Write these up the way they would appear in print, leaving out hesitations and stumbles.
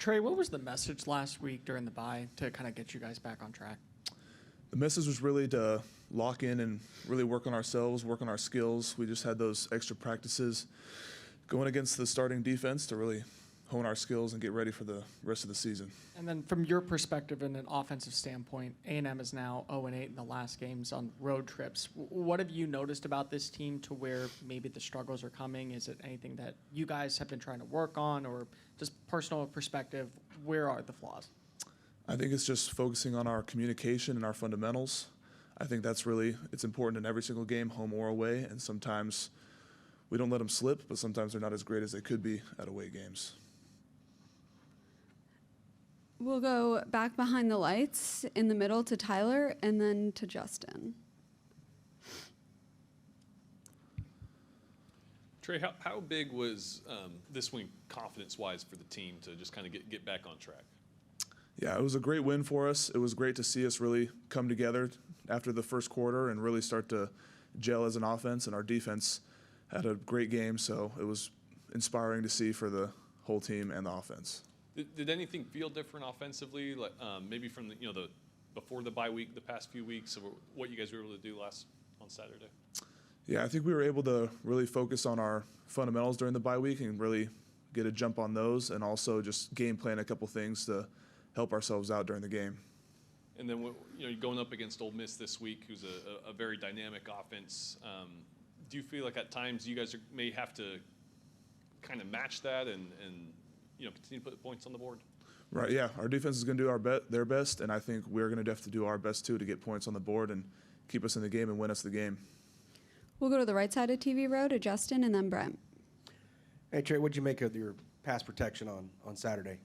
Trey, what was the message last week during the bye to kind of get you guys back on track? The message was really to lock in and really work on ourselves, work on our skills. We just had those extra practices going against the starting defense to really hone our skills and get ready for the rest of the season. And then from your perspective in an offensive standpoint, A&M is now 0-8 in the last games on road trips. What have you noticed about this team to where maybe the struggles are coming? Is it anything that you guys have been trying to work on, or just personal perspective, where are the flaws? I think it's just focusing on our communication and our fundamentals. I think that's really, it's important in every single game, home or away, and sometimes we don't let them slip, but sometimes they're not as great as they could be at away games. We'll go back behind the lights in the middle to Tyler and then to Justin. Trey, how big was this win confidence-wise for the team to just kind of get back on track? Yeah, it was a great win for us. It was great to see us really come together after the first quarter and really start to gel as an offense, and our defense had a great game, so it was inspiring to see for the whole team and the offense. Did anything feel different offensively, like maybe from the before the bye week, the past few weeks, of what you guys were able to do on Saturday? Yeah, I think we were able to really focus on our fundamentals during the bye week and really get a jump on those, and also just game plan a couple things to help ourselves out during the game. And then you're going up against Ole Miss this week, who's a very dynamic offense. Do you feel like at times you guys may have to kind of match that and continue to put points on the board? Right, yeah. Our defense is going to do their best, and I think we're going to have to do our best, too, to get points on the board and keep us in the game and win us the game. We'll go to the right side of TV row to Justin and then Brent. Hey, Trey, what did you make of your pass protection on Saturday?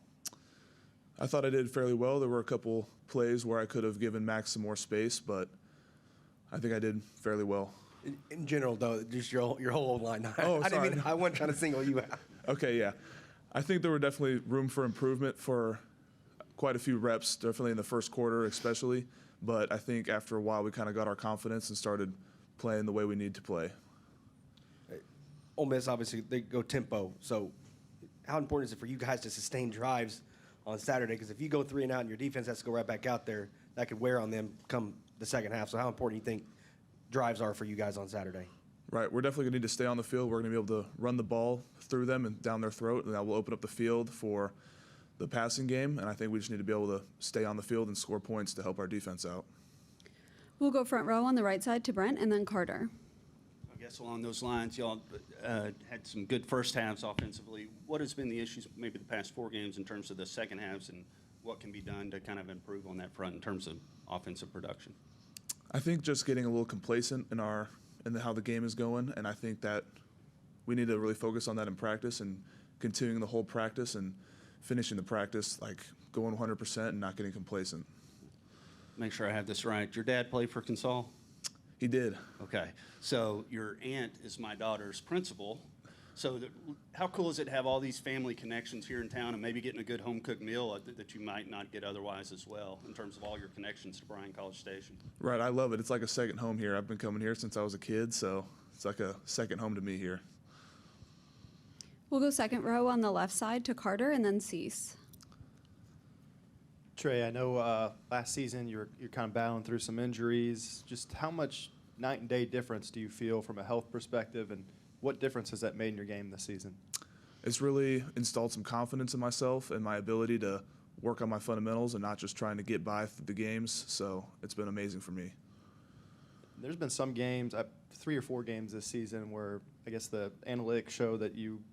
I thought I did fairly well. There were a couple plays where I could have given Max some more space, but I think I did fairly well. In general, though, just your whole line. Oh, sorry. I wasn't trying to single you out. Okay, yeah. I think there were definitely room for improvement for quite a few reps, definitely in the first quarter especially. But I think after a while we kind of got our confidence and started playing the way we need to play. Ole Miss, obviously, they go tempo. So how important is it for you guys to sustain drives on Saturday? Because if you go 3 and out and your defense has to go right back out there, that could wear on them come the second half. So how important do you think drives are for you guys on Saturday? Right, we're definitely going to need to stay on the field. We're going to be able to run the ball through them and down their throat, and that will open up the field for the passing game. And I think we just need to be able to stay on the field and score points to help our defense out. We'll go front row on the right side to Brent and then Carter. I guess along those lines, y'all had some good first halves offensively. What has been the issues maybe the past 4 games in terms of the second halves, and what can be done to kind of improve on that front in terms of offensive production? I think just getting a little complacent in how the game is going, and I think that we need to really focus on that in practice and continuing the whole practice and finishing the practice, like going 100% and not getting complacent. Make sure I have this right. Your dad played for Consol? He did. Okay. So your aunt is my daughter's principal. So how cool is it to have all these family connections here in town and maybe getting a good home-cooked meal that you might not get otherwise as well in terms of all your connections to Bryan College Station? Right, I love it. It's like a second home here. I've been coming here since I was a kid, so it's like a second home to me here. We'll go second row on the left side to Carter and then Cease. Trey, I know last season you're kind of battling through some injuries. Just how much night and day difference do you feel from a health perspective, and what difference has that made in your game this season? It's really installed some confidence in myself and my ability to work on my fundamentals and not just trying to get by through the games, so it's been amazing for me. There's been some games, 3 or 4 games this season, where I guess the analytics show that you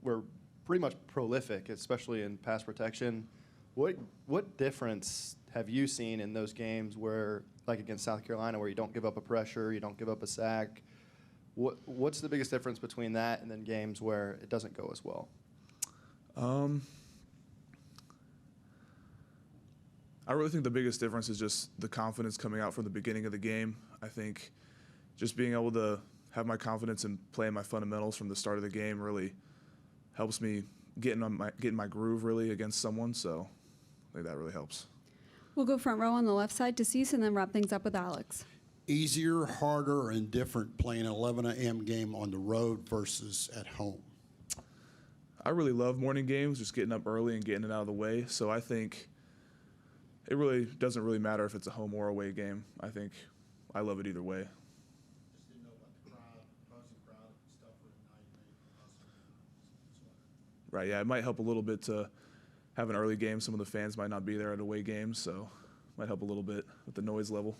were pretty much prolific, especially in pass protection. What difference have you seen in those games where, like against South Carolina, where you don't give up a pressure, you don't give up a sack? What's the biggest difference between that and then games where it doesn't go as well? I really think the biggest difference is just the confidence coming out from the beginning of the game. I think just being able to have my confidence and playing my fundamentals from the start of the game really helps me get in my groove really against someone, so I think that really helps. We'll go front row on the left side to Cease and then wrap things up with Alex. Easier, harder, and different playing an 11 a.m. game on the road versus at home? I really love morning games, just getting up early and getting it out of the way. So I think it really doesn't really matter if it's a home or away game. I think I love it either way. Just didn't know about the crowd, opposing crowd stuff for the night, maybe. Right, yeah, it might help a little bit to have an early game. Some of the fans might not be there at away games, so might help a little bit with the noise level.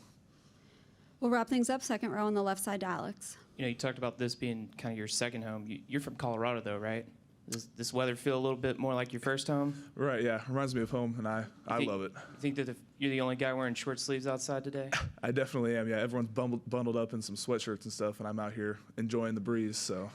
We'll wrap things up. Second row on the left side to Alex. You know, you talked about this being kind of your second home. You're from Colorado, though, right? Does this weather feel a little bit more like your first home? Right, yeah, reminds me of home, and I love it. You think that you're the only guy wearing short sleeves outside today? I definitely am, yeah. Everyone's bundled up in some sweatshirts and stuff, and I'm out here enjoying the breeze, so.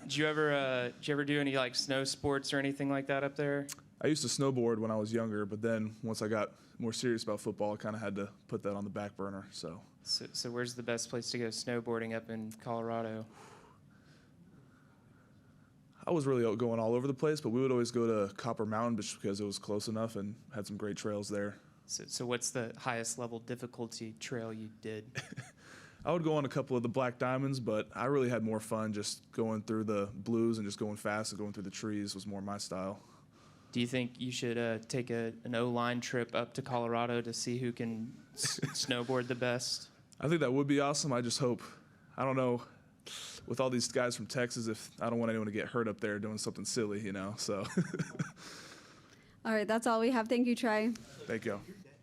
Did you ever do any like snow sports or anything like that up there? I used to snowboard when I was younger, but then once I got more serious about football, I kind of had to put that on the back burner, so. So where's the best place to go snowboarding up in Colorado? I was really going all over the place, but we would always go to Copper Mountain just because it was close enough and had some great trails there. So what's the highest level difficulty trail you did? I would go on a couple of the Black Diamonds, but I really had more fun just going through the blues and just going fast and going through the trees was more my style. Do you think you should take an O-line trip up to Colorado to see who can snowboard the best? I think that would be awesome. I just hope, I don't know, with all these guys from Texas, if I don't want anyone to get hurt up there doing something silly, you know, so. All right, that's all we have. Thank you, Trey. Thank you.